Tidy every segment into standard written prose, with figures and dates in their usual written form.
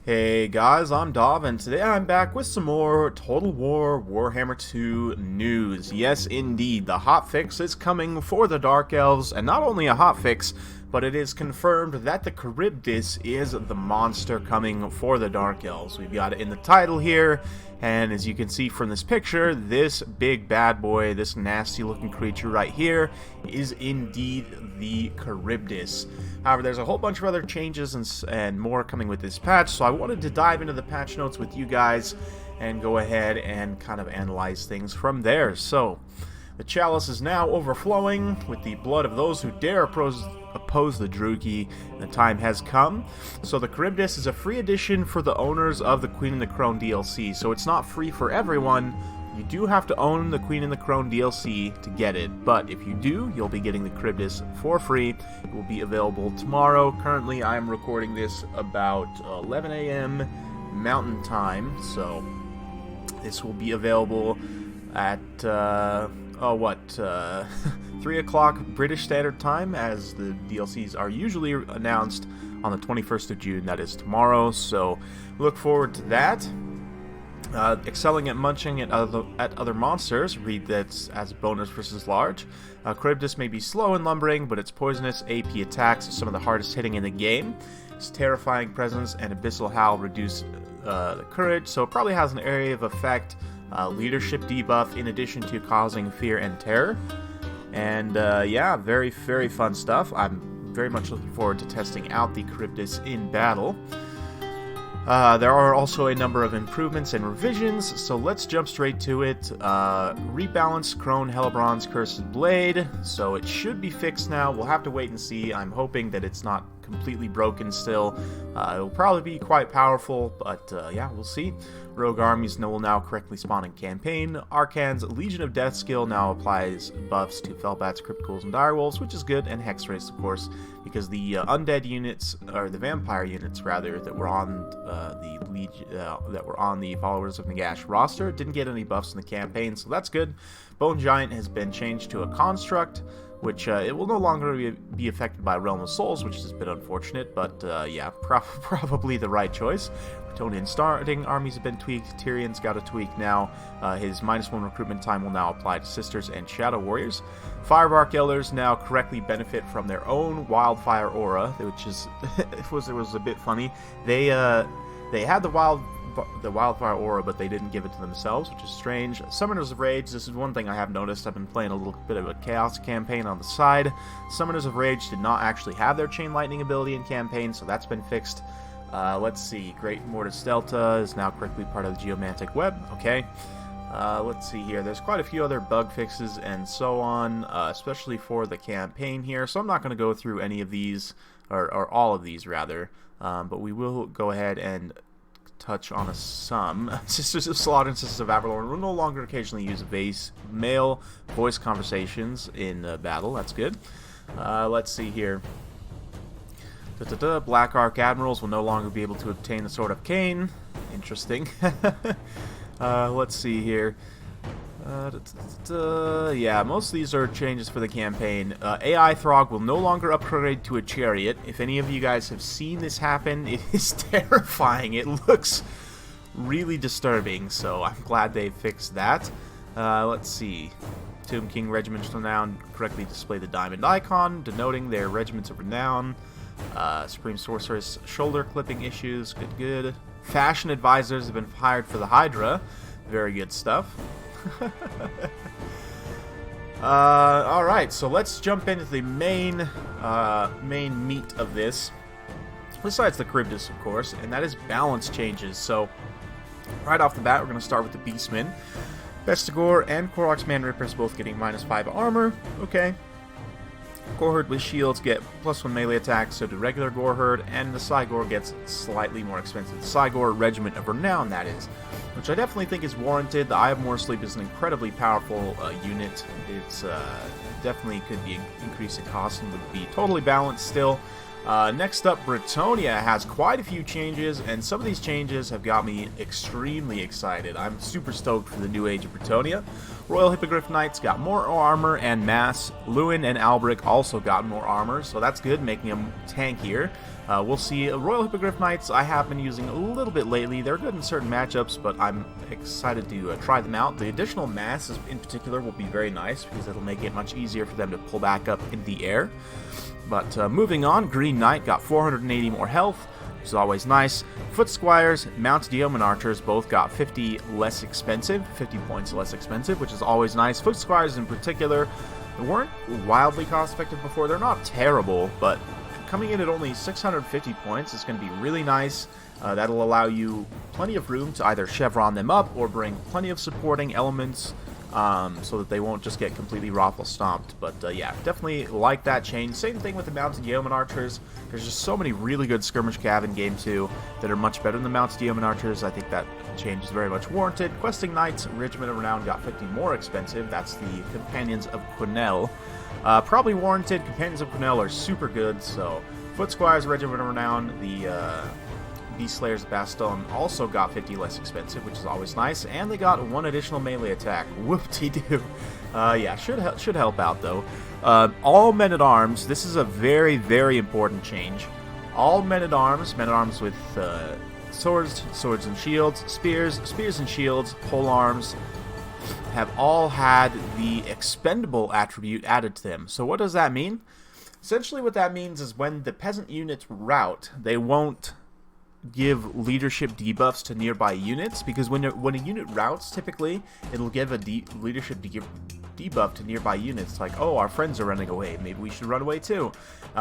Hey guys, I'm Dov, and today I'm back with some more Total War Warhammer 2 news. Yes, indeed, the hotfix is coming for the Dark Elves, and not only a hotfix, but it is confirmed that the KHARIBDYSS is the monster coming for the Dark Elves. We've got it in the title here, and as you can see from this picture, this big bad boy, this nasty looking creature right here, is indeed the KHARIBDYSS. However, there's a whole bunch of other changes and more coming with this patch, so I wanted to dive into the patch notes with you guys and go ahead and kind of analyze things from there. So, the chalice is now overflowing with the blood of those who dare oppose the Drugi, and the time has come. So the KHARIBDYSS is a free edition for the owners of the Queen and the Crone DLC, so it's not free for everyone. You do have to own the Queen and the Crone DLC to get it, but if you do, you'll be getting the KHARIBDYSS for free. It will be available tomorrow. Currently, I'm recording this about 11 a.m. Mountain Time, so this will be available at 3 o'clock British Standard Time, as the DLCs are usually announced on the 21st of June. That is tomorrow, so look forward to that. Excelling at munching at other monsters, read that as bonus versus large. KHARIBDYSS may be slow and lumbering, but its poisonous AP attacks are some of the hardest hitting in the game. Its terrifying presence and Abyssal Howl reduce the courage, so it probably has an area of effect. Leadership debuff in addition to causing fear and terror. And yeah, very, very fun stuff. I'm very much looking forward to testing out the KHARIBDYSS in battle. There are also a number of improvements and revisions, so let's jump straight to it. Rebalance Crone Hellebron's Cursed Blade, so it should be fixed now. We'll have to wait and see. I'm hoping that it's not completely broken still. It'll probably be quite powerful, but yeah, we'll see. Rogue armies will now correctly spawn in campaign. Arcan's Legion of Death skill now applies buffs to Fellbats, Crypticals, and Direwolves, which is good, and Hexrace, of course, because the undead units, or the vampire units rather, that were on the Followers of Nagash roster didn't get any buffs in the campaign, so that's good. Bone Giant has been changed to a construct, which it will no longer be affected by Realm of Souls, which is a bit unfortunate, but yeah, probably the right choice. Bretonnian starting armies have been tweaked. Tyrion's got a tweak now. His -1 recruitment time will now apply to Sisters and Shadow Warriors. Firebark Elders now correctly benefit from their own Wildfire Aura, which is it was a bit funny. They had the Wildfire Aura, but they didn't give it to themselves, which is strange. Summoners of Rage, this is one thing I have noticed. I've been playing a little bit of a Chaos campaign on the side. Summoners of Rage did not actually have their Chain Lightning ability in campaign, so that's been fixed. Let's see, Great Mortis Delta is now correctly part of the Geomantic Web, okay. Let's see here, there's quite a few other bug fixes and so on, especially for the campaign here, so I'm not going to go through any of these, or all of these rather, but we will go ahead and touch on some. Sisters of Slaughter and Sisters of Avalorn will no longer occasionally use male voice conversations in battle. That's good. Let's see here. Black Ark Admirals will no longer be able to obtain the Sword of Cain. Interesting. Let's see here. Yeah, most of these are changes for the campaign. AI Throg will no longer upgrade to a chariot. If any of you guys have seen this happen, it is terrifying. It looks really disturbing, so I'm glad they fixed that. Let's see. Tomb King regiments will now correctly display the diamond icon, denoting their regiments of renown. Supreme Sorceress shoulder clipping issues, good. Fashion advisors have been hired for the Hydra, very good stuff. Alright, so let's jump into the main meat of this, besides the KHARIBDYSS, of course, and that is balance changes. So, right off the bat, we're going to start with the Beastmen. Bestigor and Korok's Man Rippers both getting -5 armor, okay. Goreherd with shields get +1 melee attack, so do regular Goreherd, and the Cygor gets slightly more expensive. The Cygor Regiment of Renown, that is, which I definitely think is warranted. The Eye of More Sleep is an incredibly powerful unit. It's definitely could be increasing cost and would be totally balanced still. Next up, Bretonnia has quite a few changes, and some of these changes have got me extremely excited. I'm super stoked for the new age of Bretonnia. Royal Hippogriff Knights got more armor and mass. Lewin and Albric also got more armor, so that's good, making them tankier. We'll see. Royal Hippogriff Knights I have been using a little bit lately. They're good in certain matchups, but I'm excited to try them out. The additional mass in particular will be very nice because it'll make it much easier for them to pull back up in the air. But moving on, Green Knight got 480 more health, which is always nice. Foot Squires, Mounted Yeoman Archers both got 50 less expensive, 50 points less expensive, which is always nice. Foot Squires in particular, they weren't wildly cost effective before. They're not terrible, but coming in at only 650 points is going to be really nice. That'll allow you plenty of room to either chevron them up or bring plenty of supporting elements so that they won't just get completely raffle stomped. But yeah, definitely like that change. Same thing with the Mounted Yeoman Archers. There's just so many really good skirmish cav in Game 2 that are much better than the Mounted Yeoman Archers. I think that change is very much warranted. Questing Knights, Regiment of Renown got 50 more expensive. That's the Companions of Quenelle. Probably warranted. Companions of Quenelle are super good, so Foot Squires, Regiment of Renown, the Beast Slayers Baston also got 50 less expensive, which is always nice, and they got one additional melee attack. Whoop-de-doo. Yeah, should help out, though. All Men-at-Arms, this is a very, very important change. All Men-at-Arms with swords and shields, spears and shields, polearms, have all had the expendable attribute added to them. So what does that mean? Essentially what that means is when the peasant units rout, they won't give leadership debuffs to nearby units, because when a unit routs, typically it'll give a leadership debuff to nearby units, like, oh, our friends are running away, maybe we should run away too.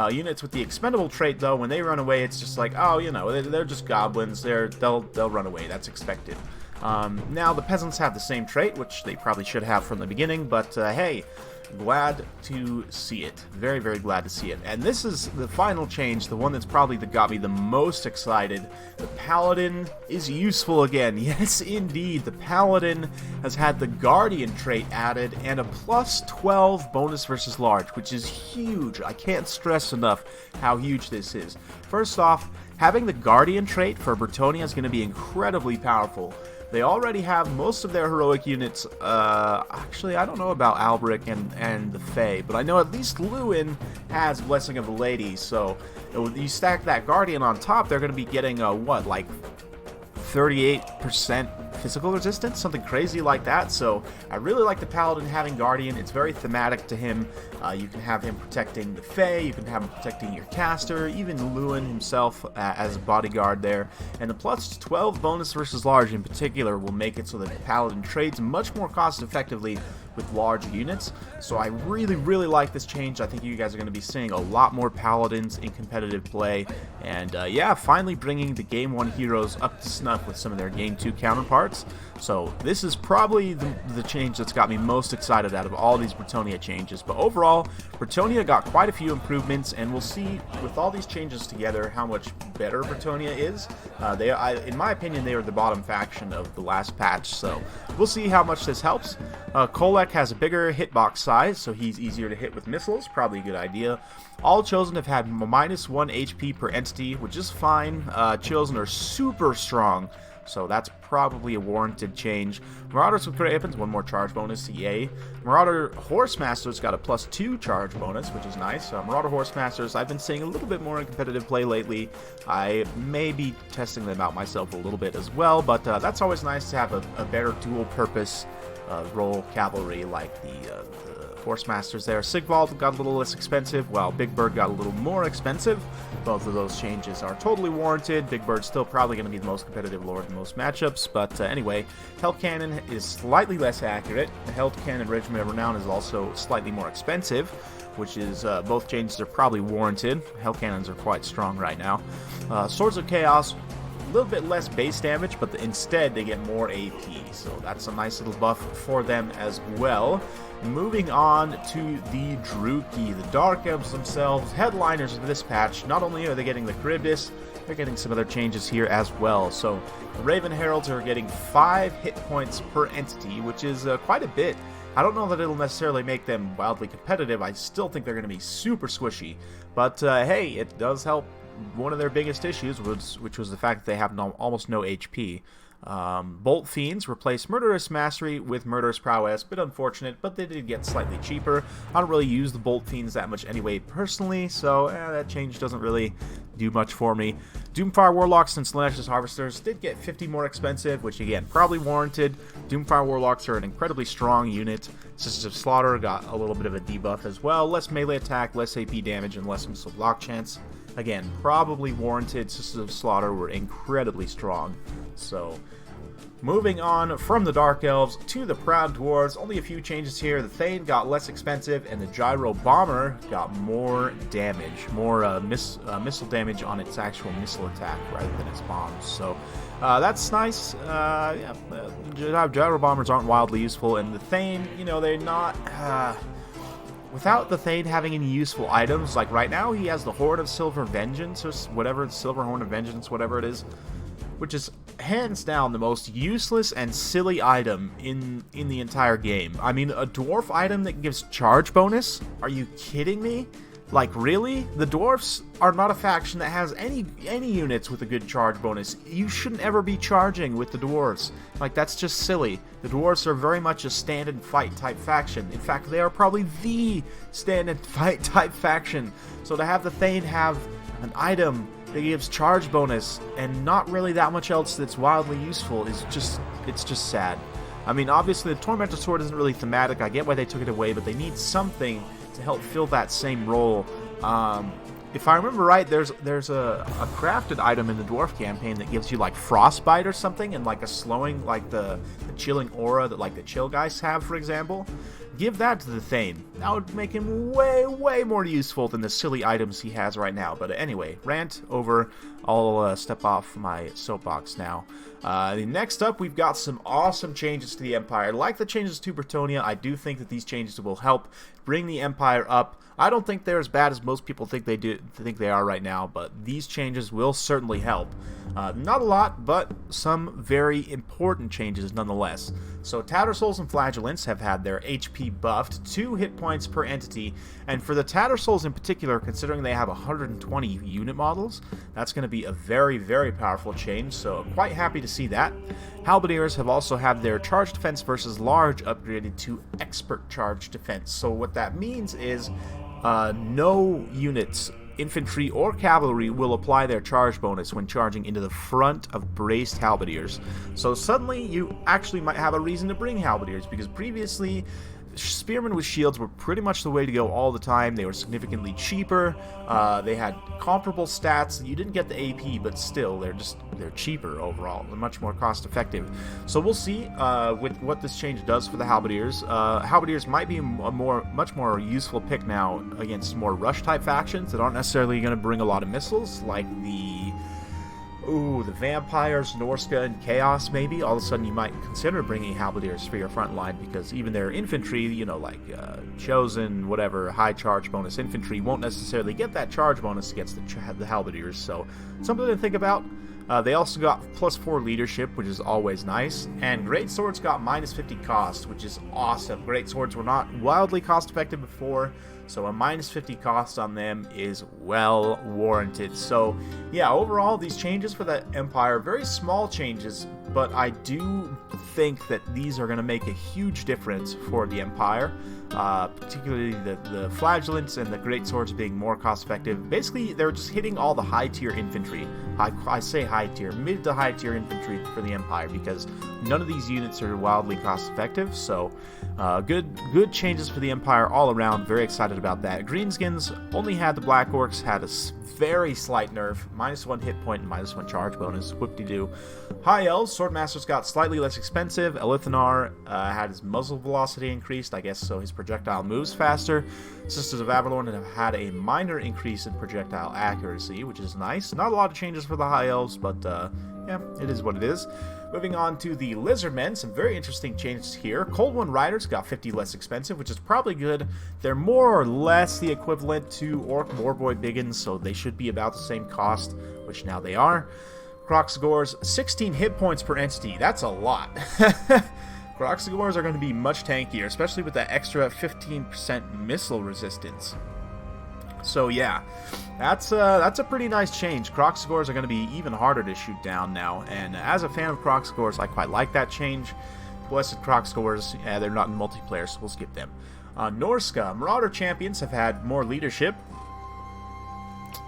Units with the expendable trait, though, when they run away, it's just like, oh, you know, they're just goblins, they'll run away, that's expected. Now the peasants have the same trait, which they probably should have from the beginning, but hey, glad to see it. Very, very glad to see it. And this is the final change, the one that's probably got me the most excited. The Paladin is useful again. Yes, indeed. The Paladin has had the Guardian trait added and a plus 12 bonus versus large, which is huge. I can't stress enough how huge this is. First off, having the Guardian trait for Bretonnia is going to be incredibly powerful. They already have most of their heroic units. Actually, I don't know about Albric and the Fae, but I know at least Lewin has Blessing of the Lady, so you stack that Guardian on top, they're going to be getting, what, like 38% physical resistance, something crazy like that. So I really like the Paladin having Guardian. It's very thematic to him. You can have him protecting the Fae, you can have him protecting your caster, even Lewin himself as a bodyguard there. And the plus 12 bonus versus large in particular will make it so that the Paladin trades much more cost effectively with large units. So I really, really like this change. I think you guys are going to be seeing a lot more Paladins in competitive play. And yeah, finally bringing the Game 1 heroes up to snuff with some of their Game 2 counterparts. So this is probably the change that's got me most excited out of all these Bretonnia changes. But overall, Bretonnia got quite a few improvements, and we'll see with all these changes together how much better Bretonnia is. In my opinion, they are the bottom faction of the last patch, so we'll see how much this helps. Kolek has a bigger hitbox size, so he's easier to hit with missiles, probably a good idea. All Chosen have had minus 1 HP per entity, which is fine. Chosen are super strong, so that's probably a warranted change. Marauders with Great Weapons, 1 more charge bonus, yay. Marauder Horsemasters got a plus 2 charge bonus, which is nice. Marauder Horsemasters, I've been seeing a little bit more in competitive play lately. I may be testing them out myself a little bit as well, but that's always nice to have a better dual purpose role cavalry like the Horsemasters there. Sigvald got a little less expensive, while Big Bird got a little more expensive. Both of those changes are totally warranted. Big Bird's still probably going to be the most competitive lord in most matchups, but anyway, Held Cannon is slightly less accurate. The Held Cannon Regiment of Renown is also slightly more expensive, which is, both changes are probably warranted. Held Cannons are quite strong right now. Swords of Chaos, a little bit less base damage, but instead they get more AP, so that's a nice little buff for them as well. Moving on to the Druki, the Dark Elves themselves, headliners of this patch. Not only are they getting the KHARIBDYSS, they're getting some other changes here as well. So the Raven Heralds are getting 5 hit points per entity, which is quite a bit. I don't know that it'll necessarily make them wildly competitive. I still think they're going to be super squishy. But hey, it does help one of their biggest issues, which was the fact that they have almost no HP. Bolt Fiends replaced Murderous Mastery with Murderous Prowess. Bit unfortunate, but they did get slightly cheaper. I don't really use the Bolt Fiends that much anyway personally, so that change doesn't really do much for me. Doomfire Warlocks and Slaanesh Harvesters did get 50 more expensive, which again, probably warranted. Doomfire Warlocks are an incredibly strong unit. Sisters of Slaughter got a little bit of a debuff as well. Less melee attack, less AP damage, and less missile block chance. Again, probably warranted. Sisters of Slaughter were incredibly strong. So, moving on from the Dark Elves to the Proud Dwarves, only a few changes here. The Thane got less expensive, and the Gyro Bomber got more damage, more missile damage on its actual missile attack rather than its bombs. So, that's nice. Gyro Bombers aren't wildly useful, and the Thane, you know, they're not... Without the Thane having any useful items, like right now he has the Horn of Silver Vengeance, or whatever, Silver Horn of Vengeance, whatever it is, which is hands down the most useless and silly item in the entire game. I mean, a dwarf item that gives charge bonus? Are you kidding me? Like, really? The dwarfs are not a faction that has any units with a good charge bonus. You shouldn't ever be charging with the dwarves. Like, that's just silly. The dwarves are very much a stand and fight type faction. In fact, they are probably the stand and fight type faction. So to have the Thane have an item that gives charge bonus and not really that much else that's wildly useful is just, it's just sad. I mean, obviously the Tormentor Sword isn't really thematic. I get why they took it away, but they need something to help fill that same role. If I remember right, there's a crafted item in the Dwarf campaign that gives you like Frostbite or something, and like a slowing, like the chilling aura that like the Chill guys have, for example. Give that to the Thane. That would make him way more useful than the silly items he has right now. But anyway, rant over. I'll step off my soapbox now. Next up, we've got some awesome changes to the Empire. Like the changes to Bretonnia, I do think that these changes will help bring the Empire up. I don't think they're as bad as most people think they are right now, but these changes will certainly help. Not a lot, but some very important changes nonetheless. So Tattersouls and Flagellants have had their HP buffed 2 hit points per entity, and for the Tattersouls in particular, considering they have 120 unit models, that's going to be a very powerful change, so quite happy to see that. Halberdiers have also had their charge defense versus large upgraded to expert charge defense. So what that means is no units, infantry or cavalry, will apply their charge bonus when charging into the front of braced halberdiers. So suddenly you actually might have a reason to bring halberdiers, because previously spearmen with shields were pretty much the way to go all the time. They were significantly cheaper. They had comparable stats. You didn't get the AP, but still, they're cheaper overall. They're much more cost effective. So we'll see with what this change does for the halberdiers. Halberdiers might be a much more useful pick now against more rush type factions that aren't necessarily going to bring a lot of missiles, like the Vampires, Norska, and Chaos, maybe. All of a sudden you might consider bringing halberdiers for your front line, because even their infantry, you know, like Chosen, whatever, high charge bonus infantry, won't necessarily get that charge bonus against the halberdiers, so something to think about. They also got +4 leadership, which is always nice, and great swords got -50 cost, which is awesome. Great swords were not wildly cost effective before, so a -50 cost on them is well warranted. So yeah, overall these changes for the Empire, very small changes, but I do think that these are going to make a huge difference for the Empire. Particularly the Flagellants and the Great Swords being more cost effective. Basically, they're just hitting all the high tier infantry. I say high tier, mid to high tier infantry for the Empire, because none of these units are wildly cost effective. So good changes for the Empire all around. Very excited about that. Greenskins only had the Black Orcs, had a very slight nerf, -1 hit point and -1 charge bonus. Whoop-de-doo. High Elves, Swordmasters got slightly less expensive. Elithanar had his muzzle velocity increased, I guess, so his projectile moves faster. Sisters of Avalorn have had a minor increase in projectile accuracy, which is nice. Not a lot of changes for the High Elves, but yeah, it is what it is. Moving on to the Lizardmen, some very interesting changes here. Cold One Riders got 50 less expensive, which is probably good. They're more or less the equivalent to Orc Warboy Biggins, so they should be about the same cost, which now they are. Croxgors, 16 hit points per entity. That's a lot. Kroxigors are going to be much tankier, especially with that extra 15% missile resistance. So yeah, that's a pretty nice change. Kroxigors are going to be even harder to shoot down now, and as a fan of Kroxigors, I quite like that change. Blessed Kroxigors, they're not in multiplayer, so we'll skip them. Norska, Marauder champions have had more leadership.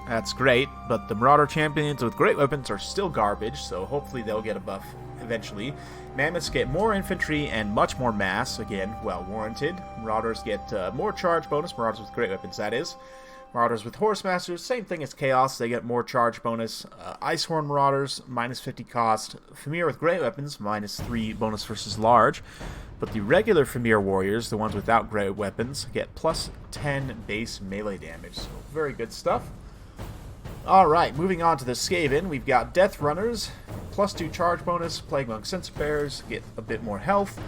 That's great, but the Marauder champions with great weapons are still garbage, so hopefully they'll get a buff eventually. Mammoths get more infantry and much more mass, again, well warranted. Marauders get more charge bonus, Marauders with great weapons, that is. Marauders with Horse Masters, same thing as Chaos, they get more charge bonus. Icehorn Marauders, minus 50 cost. Famir with great weapons, minus 3 bonus versus large. But the regular Famir warriors, the ones without great weapons, get plus 10 base melee damage. So very good stuff. Alright, moving on to the Skaven, we've got Death Runners, plus 2 charge bonus. Plague Monk Censer Bearers get a bit more health.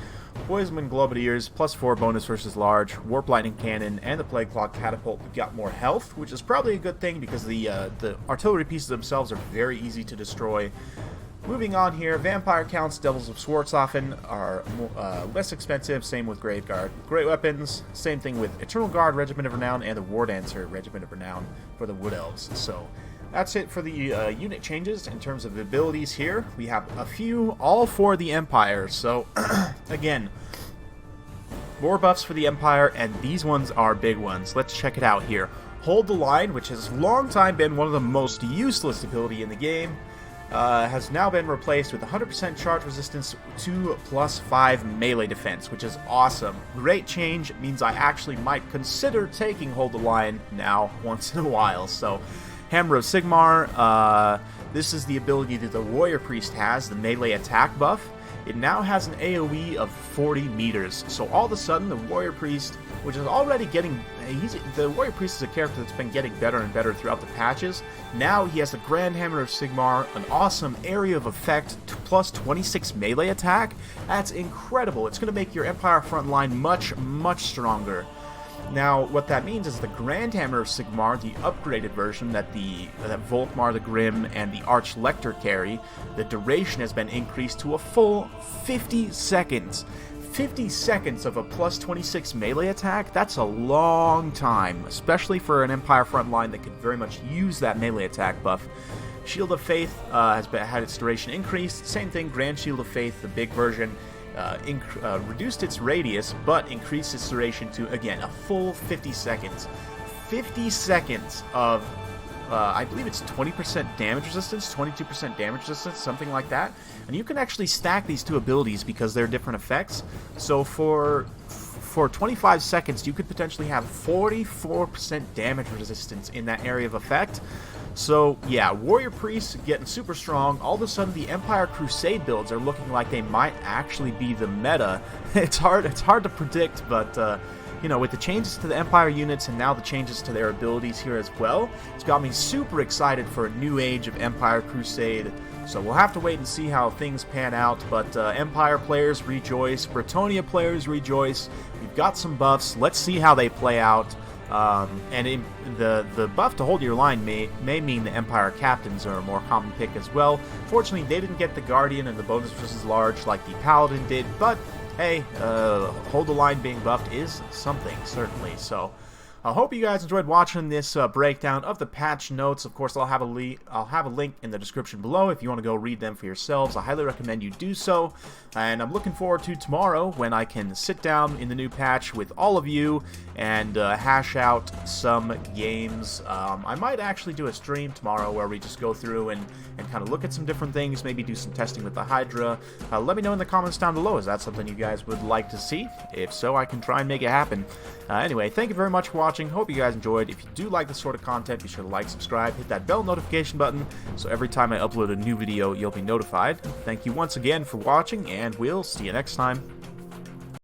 Poisonman Globadiers, plus 4 bonus versus large. Warp Lightning Cannon and the Plague Claw Catapult got more health, which is probably a good thing because the artillery pieces themselves are very easy to destroy. Moving on here, Vampire Counts, Devils of Swartzofen are less expensive, same with Graveguard. Great weapons, same thing with Eternal Guard, Regiment of Renown, and the War Dancer, Regiment of Renown for the Wood Elves. So that's it for the unit changes in terms of abilities here. We have a few, all for the Empire. So, again, more buffs for the Empire, and these ones are big ones. Let's check it out here. Hold the Line, which has long time been one of the most useless ability in the game, has now been replaced with 100% charge resistance to plus 5 melee defense, which is awesome. Great change. It means I actually might consider taking Hold the Line now once in a while. So, Hammer of Sigmar, this is the ability that the Warrior Priest has, the melee attack buff. It now has an AoE of 40 meters, so all of a sudden the Warrior Priest, which is already getting... the Warrior Priest is a character that's been getting better and better throughout the patches. Now he has the Grand Hammer of Sigmar, an awesome area of effect, plus 26 melee attack. That's incredible. It's going to make your Empire front line much, much stronger. Now, what that means is the Grand Hammer of Sigmar, the upgraded version that Volkmar the Grim and the Archlector carry, the duration has been increased to a full 50 seconds. 50 seconds of a plus 26 melee attack, that's a long time, especially for an Empire front line that could very much use that melee attack buff. Shield of Faith has had its duration increased. Same thing, Grand Shield of Faith, the big version, reduced its radius, but increased its duration to, again, a full 50 seconds. 50 seconds of, I believe it's 20% damage resistance, 22% damage resistance, something like that. And you can actually stack these two abilities because they're different effects. So for 25 seconds, you could potentially have 44% damage resistance in that area of effect. So, yeah, Warrior Priests getting super strong. All of a sudden, the Empire Crusade builds are looking like they might actually be the meta. It's hard to predict, but, you know, with the changes to the Empire units and now the changes to their abilities here as well, it's got me super excited for a new age of Empire Crusade. So we'll have to wait and see how things pan out, but Empire players rejoice, Bretonnia players rejoice. We've got some buffs. Let's see how they play out. The buff to hold your line may mean the Empire captains are a more common pick as well. Fortunately, they didn't get the Guardian and the bonus versus large like the Paladin did, but hey, hold the line being buffed is something, certainly. So I hope you guys enjoyed watching this breakdown of the patch notes. Of course, I'll have a link in the description below if you want to go read them for yourselves. I highly recommend you do so. And I'm looking forward to tomorrow when I can sit down in the new patch with all of you and hash out some games. I might actually do a stream tomorrow where we just go through and kind of look at some different things, maybe do some testing with the Hydra. Let me know in the comments down below. Is that something you guys would like to see? If so, I can try and make it happen. Anyway, thank you very much for watching. Hope you guys enjoyed. If you do like this sort of content, be sure to like, subscribe, hit that bell notification button, so every time I upload a new video, you'll be notified. Thank you once again for watching, and we'll see you next time.